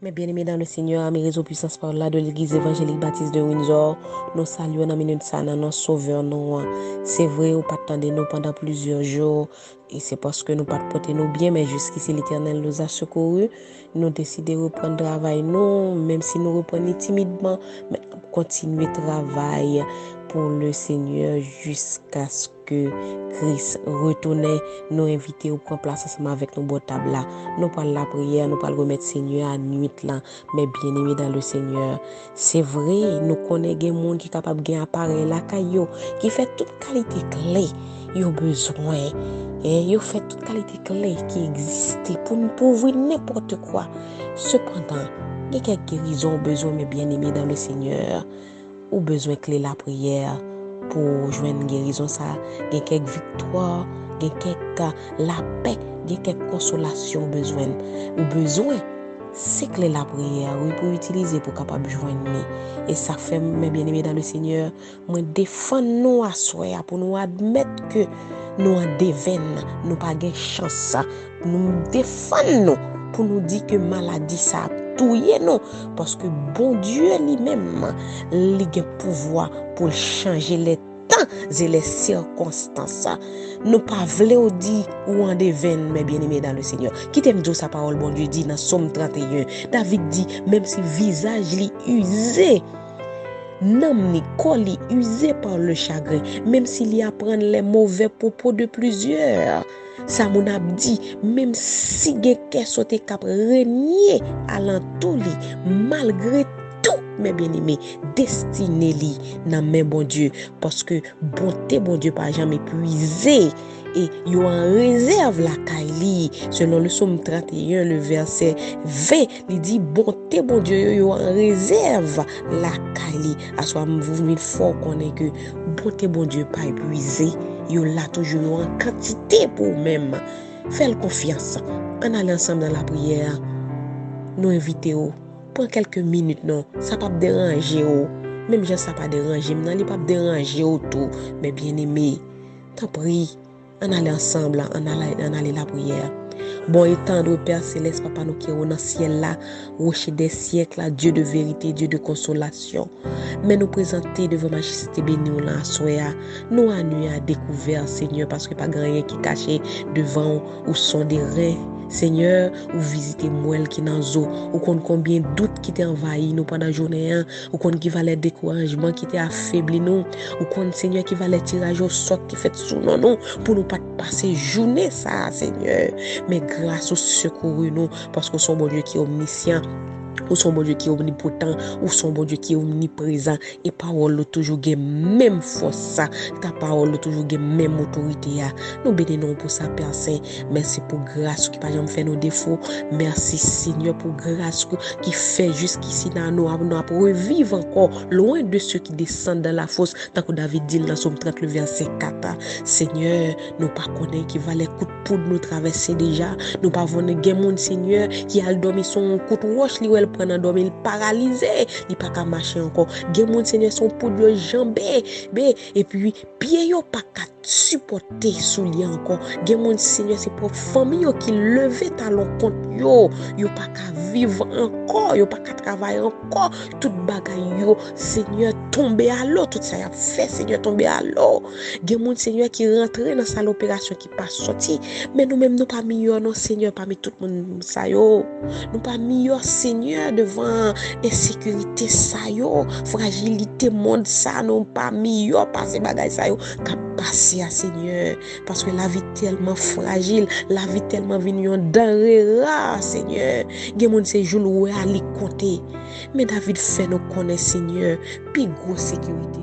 Mes bien-aimés dans le Seigneur, mes réseaux puissance par là de l'église évangélique baptiste de Windsor, nous saluons dans minute ça, dans notre sauveur, nous. C'est vrai, ou pas attendre nous pendant plusieurs jours, et c'est parce que nous pas porter nous bien, mais jusqu'ici l'Éternel nous a secourus. Nous décidons de reprendre le travail, non, même si nous reprenons timidement, mais continuer le travail pour le Seigneur jusqu'à ce que Christ retourne. Nous inviter au prendre place ensemble avec nos beaux tables là. Nous parlons la prière, nous parlons remettre Seigneur à nuit là, mais bien aimé dans le Seigneur. C'est vrai, nous connaissons des gens qui sont capables de appareil la caillou, qui fait toute qualité clé, ils ont besoin. Ils ont fait toute qualité clé qui existe pour ouvrir n'importe quoi. Cependant, il y a quelques guérisons besoin, mais bien aimé dans le Seigneur, ou besoin clé la prière pour joindre une guérison ça, il y a quelques victoires, il y a quelques la paix, il y a quelques consolations besoin ou besoin c'est clé la prière oui pour utiliser pour capable joindre et ça fait mes bien-aimés dans le Seigneur moi défendre nous à soi pour nous admettre que nous en devine nous pas gain chance nous défendre nous pour nous dire que maladie ça touyer nous parce que bon Dieu lui-même il a pouvoir pour changer les temps et les circonstances. Nous pas voulons dire ou en devine mes bien-aimés dans le Seigneur. Qui t'aime dire sa parole bon Dieu dit dans Somme 31. David dit même si visage li usé Nam ni coli usé par le chagrin, même s'il y apprend les mauvais propos de plusieurs. Ça mon a dit, même si quelqu'un sote cap régner à l'entour malgré tout, mes bien-aimés, destiné li nan men bon Dieu, parce que bonté bon Dieu pas jamais épuisé. Et yo en réserve la kaili selon le Somme 31 le verset 20 il dit bonté bon Dieu yo en réserve la kaili à soi vous fort connaît que bonté bon Dieu pas épuisé yo là toujours en quantité pour même faites confiance on aller ensemble dans la prière nous inviter pour quelques minutes non ça pas déranger même je ça pas déranger non il pas déranger tout mais bien aimé t'en prie on aller ensemble, on aller la prière. Bon et tendre Père Céleste, Papa nous qui est dans le ciel là, rocher des siècles là, Dieu de vérité, Dieu de consolation. Mais nous présenter devant Majesté bénie là, soya, nous à nuit à découvert, Seigneur, parce que pas grand rien qui caché devant ou sont des reins. Seigneur, ou visiter moi qui dans zo, ou combien de doutes qui t'ont envahi nous pendant la journée, ou qui valait découragement qui t'a affaibli nous, ou Seigneur qui valait tirage au sort qui fait sous nous pour nous pas passer journée ça, Seigneur. Mais grâce au secours nous, parce que son bon Dieu qui est omniscient, ou son bon Dieu qui est omnipotent, ou son bon Dieu qui est omniprésent, et parole toujours gain même force, ta parole toujours gain même autorité. Nous bénissons pour ça, Père Saint. Merci pour grâce qui pas jamais fait nos défauts. Merci Seigneur pour grâce qui fait jusqu'ici dans nous pour revivre encore loin de ceux qui descendent dans la fosse, tant que David dit dans Somme 30 le verset 4. Seigneur, nous pas connaître qui va les coups de poudre nous traverser déjà. Nous pas voir des monde Seigneur qui a dormi son coup de roche li elle prend dormi paralysé, il pas qu'à marcher encore. Des monde Seigneur son poudre jambé et puis pied yo pas qu'à supporter sous li encore. Des monde Seigneur c'est pour famille qui lever talon compte yo pas qu'à vivre encore, yo pas qu'à travailler encore, toute bagaille yo Seigneur tomber à l'eau, tout ça y a fait Seigneur tomber à l'eau. Des monde Seigneur qui rentre dans sa l'opération qui pas sorti, mais nous même nous pas meilleur non Seigneur parmi tout le monde ça yo. Nous pas meilleur Seigneur devant insécurité ça yo, fragilité monde ça nous pas meilleur passer bagaille ça yo qu'a passer à Seigneur parce que la vie tellement fragile, la vie tellement venue en denrée rare Seigneur. Gen moun se jour où aller compter. Mais David fait nous connaître Seigneur, puis grosse sécurité.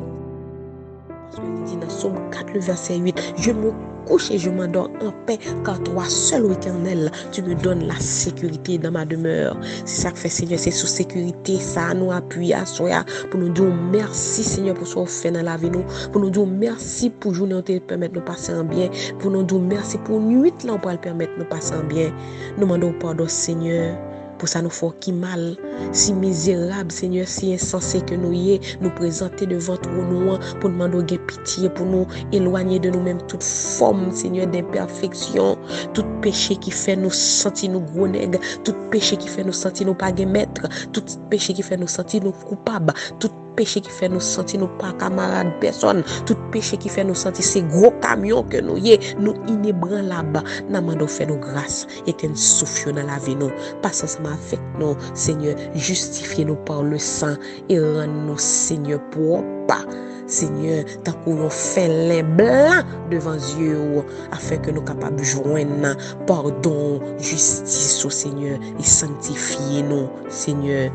Parce qu'il dit dans Somme 4 le verset 8, je me couche et je m'endors en paix car toi seul ô Éternel tu me donnes la sécurité dans ma demeure. C'est ça que fait Seigneur, c'est sous sécurité ça nous appuie à soi pour nous dire merci Seigneur pour ce qu'on fait dans la vie nous, pour nous dire merci pour journée on te permettre de passer en bien, pour nous dire merci pour nuit là on peut le permettre de passer en bien. Nous demandons pardon Seigneur Pour ça, nous faut qui mal, si misérable, Seigneur, si insensé que nous y est, nous présenter devant toi, nous, pour demander pitié, pour nous éloigner de nous-mêmes toute forme, Seigneur, d'imperfection, tout péché qui fait nous sentir nous gros nègres, tout péché qui fait nous sentir nous pas maître, tout péché qui fait nous sentir nous coupables, tout péché qui fait nous sentir nous pas camarades personne, tout péché qui fait nous sentir ces gros camions que nous y est, nous inébranlables, n'amando fait nous grâce et t'en souffle dans la vie nous, passe ensemble avec nous, Seigneur, justifiez-nous par le sang et rends-nous, Seigneur, propres. Seigneur, tant qu'on fait les blancs devant Dieu, afin que nous capables de joindre pardon, justice au Seigneur et sanctifier nous, Seigneur.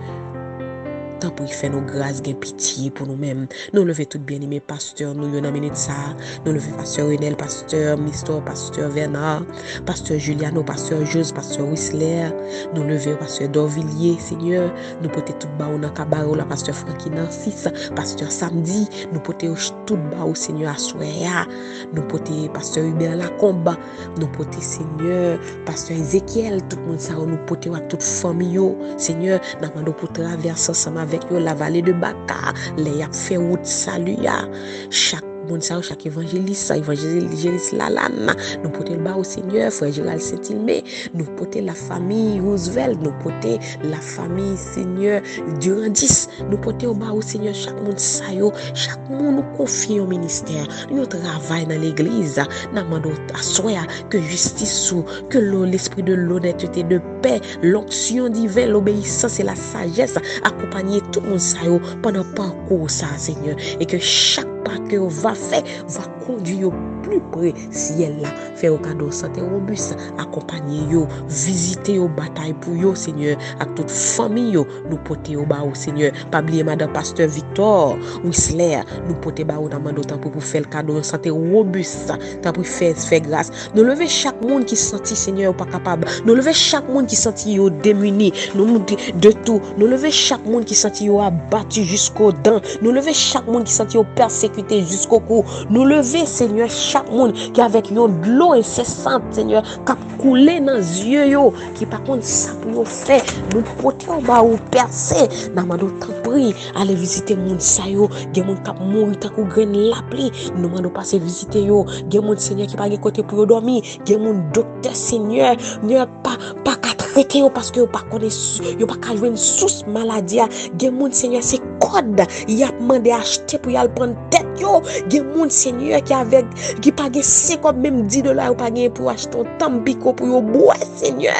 Tant pour faire nos grâces, gain pitié pour nous-mêmes. Nous lever tout bien-aimé pasteur, nous yon minute ça. Nous lever pasteur Renel, pasteur Mister, pasteur Bernard, pasteur Juliano, pasteur Jose, pasteur Whistler. Nous lever pasteur Dorvilliers, Seigneur. Nous porter tout bas au Nakabaro, la pasteur Frankie Narcisse, pasteur Samedi. Nous porter tout bas au Seigneur Assoya. Nous porter pasteur Hubert Lacombe. Nous porter Seigneur, pasteur Ezekiel, tout le monde ça, nous porter à toute famille, Seigneur, nous demandons pour traverser ensemble avec eux la vallée de Baka, les a fait route salut ya. Chaque chaque évangéliste Lalana, nous porter le bas au Seigneur, frère Gérald Saint-Ilmé, nous porter la famille Roosevelt, nous porter la famille Seigneur Durandis, nous porter au bas au Seigneur chaque monde sayo, chaque monde nous confie au ministère, nous travaillons dans l'église, nous demandons à soi que justice ou que l'esprit de l'honnêteté, de paix, l'onction divine, l'obéissance et la sagesse accompagner tout le monde sayo pendant le parcours ça Seigneur, et que chaque pas que va faire va conduire au plus près ciel là, faire au cadeau santé robuste, accompagner yo, visiter au bataille pour yo Seigneur, à toute famille yo, nous porter au bas au Seigneur, pas oublier madame pasteur Victor Whistler, nous porter bas au dans temps pour faire le cadeau santé robuste, tant pour faire grâce, nous lever chaque monde qui senti Seigneur pas capable, nous lever chaque monde qui senti yo démuni, nous de tout, nous lever chaque monde qui senti yo abattu jusqu'aux dents, nous lever chaque monde qui senti yo persécuté jusqu'au cou. Nous lever, Seigneur, chaque monde qui avec yon de l'eau incessante, Seigneur, qui a coulé dans les yeux, yo, qui par contre ça pour faire, nous porter au bas ou percer. Nous m'en t'en prie, aller visiter monde ça yo, gen monde qui mourir tant qu'on graine la pluie. Nous m'en passer visiter yo, gen monde Seigneur qui pas gen côté pour dormir, gen monde docteur Seigneur, ne pas traiter parce que pas connaît yo pas ka joindre source maladie, gen monde Seigneur c'est code, il a demandé acheter pour y aller prendre tête yo, gen monde Seigneur qui pas gen 50 même $10 ou pas gen pour acheter un tambico pour yo boire Seigneur,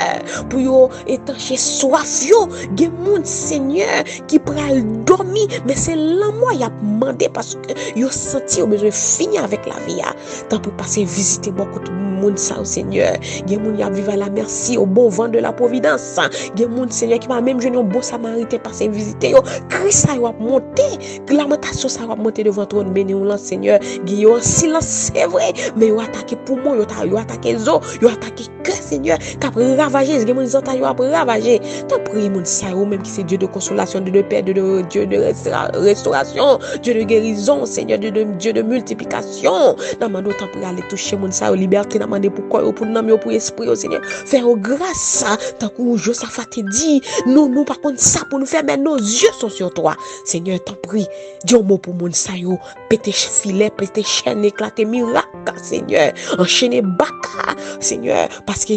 pour yo étancher soif yo, gen monde Seigneur qui pral dormir mais c'est là moi y a demandé parce que yo senti au besoin finir avec la vie, tant pour passer visiter beaucoup de monde ça Seigneur, gen monde y a vivre à la merci au bon vent de la providence, gen monde Seigneur qui va même jeune un bon samaritain passer visiter yo, Christ ça va monter, lamentation ça va monter devant trône béni ou là Seigneur, en silence c'est vrai, mais yo attaquer poumon, yo attaquer zo, yo attaquer cœur Seigneur, qui a ravagé, gen monde zanta yo a ravagé, tant prie monde ça ou même qui c'est Dieu de consolation, Dieu de paix, Dieu de restauration, Dieu de guérison Seigneur, Dieu de multiplication, n'a demandé tant pour aller toucher monde ça liberté, n'a demandé pour corps, pour l'âme, pour esprit au Seigneur, faire grâce tant que Josaphat te dit, nous par contre ça pour nous faire mais nos yeux sont sur toi Seigneur, t'en prie, dis un mot pour monde ça yo, pété filet, pété chaîne, éclater miracle Seigneur, enchaîner baka Seigneur, parce que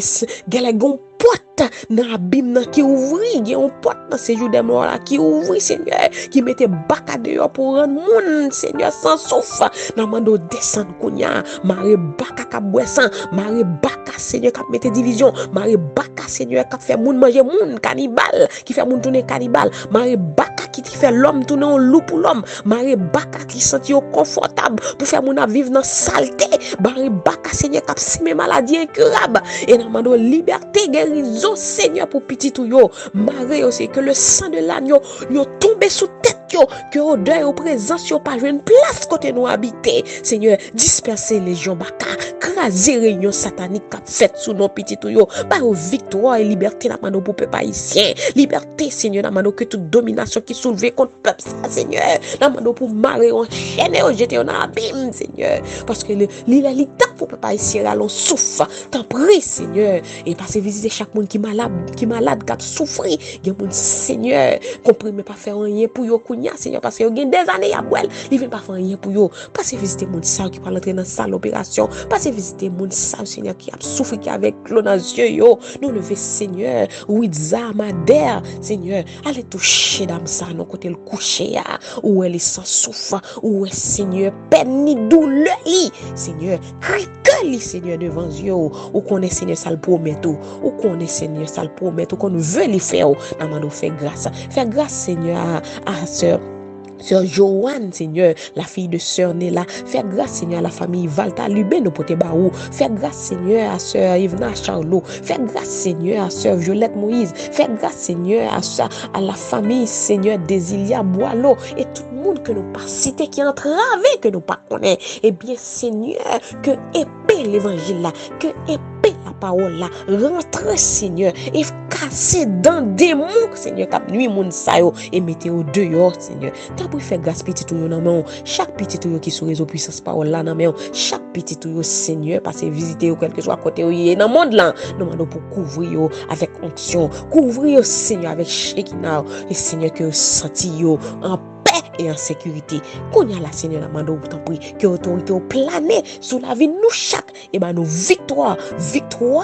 gon porte dans abîme qui ouvri, il y a un porte dans ces jours de mort là qui ouvri Seigneur, qui mettait baka dehors pour rendre monde Seigneur sans souffle, n'a mando descendre kounya, maré baka ka boisson, maré baka Seigneur qui mette division, maré baka Seigneur qui fait monde manger monde cannibale, qui fait monde tourner cannibale, maré baka qui fait l'homme tourner en loup pour l'homme, maré baka qui senti confortable pour faire monde vivre dans saleté, maré baka Seigneur qui sime maladie incurable et n'a mando liberté guérison Seigneur pour petit tout yo, maré aussi que le sang de l'agneau yo tombe sous tête yo, que odeur au présence yo pas une place côté nous habiter Seigneur, disperser les gens baka craser réunion satanique qu'a fait sous nos petits yo. Par victoire et liberté dans mano pour peuple haïtien. Liberté, Seigneur, dans mano que toute domination qui soulevée contre peuple ça, Seigneur. Dans mano pour marrer en chaîne et jeter en abîme, Seigneur. Parce que l'ilalité pour peuple haïtien allons souffre. T'en prie, Seigneur. Et passer visiter chaque monde qui malade, qui a souffert. Il y a monde, Seigneur, comprimé pas faire rien pour yo kounya, Seigneur, parce que yo gen des années à boire. Il vient pas faire rien pour yo. Passez visiter monde ça qui pas entrer dans salle d'opération. Passez visiter monde ça, Seigneur, qui a souffert qui avec l'eau dans les yeux yo. Nous lever, Seigneur, Ouidza, Madère, Seigneur, allez toucher dame ça, non côté le coucher où elle est sans souffle, où est Seigneur, peine ni douleur li, Seigneur, cricali, Seigneur, devant Dieu, ou qu'on est Seigneur, ça le promet, ou qu'on est Seigneur, ça le promet, ou qu'on veut les faire, nous fait grâce, Seigneur, à sœur. Sœur Joanne, Seigneur, la fille de Sœur Nella, fais grâce, Seigneur, à la famille Valta Lubé, nos potes baou, fais grâce, Seigneur, à Sœur Yvna Charlot, fais grâce, Seigneur, à Sœur Violette Moïse, fais grâce, Seigneur, à la famille, Seigneur, Désilia Boileau, et tout le monde que nous pas cité, qui est entravé, que nous pas connaît, et bien, Seigneur, que épée l'évangile là, que épée la parole là, rentre, Seigneur, et casser dans des mots, Seigneur, cap nuit moun sa yo, et mettez au dehors, Seigneur. Pour faire grâce petit tout yo nan men, chaque petit tout yo qui sur réseau puissance parole là nan men, chaque petit tout yo, Seigneur, passer visiter ou quelque soit côté yo dans monde là, nous demandons pour couvrir yo avec onction, couvrir yo, Seigneur, avec Shekinah, et Seigneur que senti yo en et en sécurité. Qu'on y a la Seigneur la mando pour t'en prie que autorité au plané sous la vie nous chaque et ben nous victoire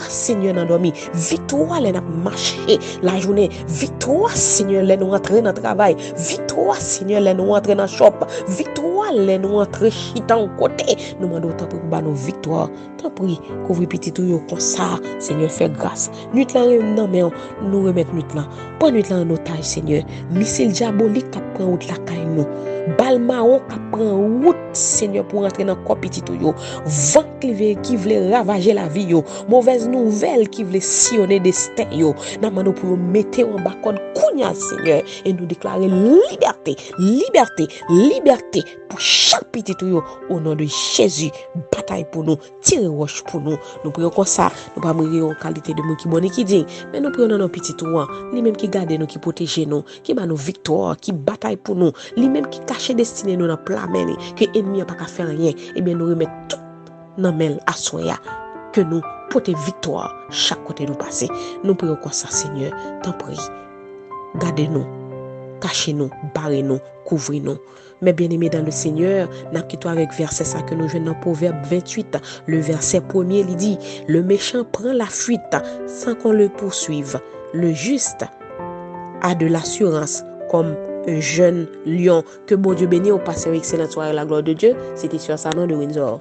Seigneur dans dormi, victoire les n'a marché la journée, victoire Seigneur les nous entrer dans travail, victoire Seigneur les nous entrer dans shop, victoire les nous entrer chita en côté, nous mando t'en prie pour nos victoire, t'en prie couvrir petit tout yo comme ça, Seigneur fait grâce. Nuit là non mais nous remettre nuit là. Pas nuit là en otage, Seigneur. Missile diabolique qui prend route la caille nous. Bal marron qui prend route, Seigneur, pour entrer dans corps petit tout yo. Vent qui veut ravager la vie yo. Mauvaise nouvelle qui veut sillonner destin yo. N'a mano pour mettre en bas code kounya, Seigneur, et nous déclarer liberté, liberté, liberté pour chaque petit tout yo au nom de Jésus. Bataille pour nous, tire roche pour nous. Nous prions comme ça, nous pas mourir en qualité de monde qui bonne qui dit, mais nous prions dans nos petits tout, lui même qui garde nous, qui protège nous, qui bat nos victoires, qui bataille pour nous, lui même qui cache destiné nous dans plein main, que ennemi a pas qu'à faire rien, et bien nous remettre tout dans main à soya, que nous porter victoire chaque côté nous passer. Nous prions comme ça, Seigneur, t'en prie, gardez-nous, cachez-nous, barrez-nous, couvrez-nous. Mais bien aimé dans le Seigneur, n'a quitté avec verset ça que nous jouons dans Proverbe 28. Le verset premier, il dit, le méchant prend la fuite sans qu'on le poursuive. Le juste a de l'assurance comme un jeune lion. Que bon Dieu bénisse, au passé excellente soirée, la gloire de Dieu. C'était sur ça, nom de Windsor.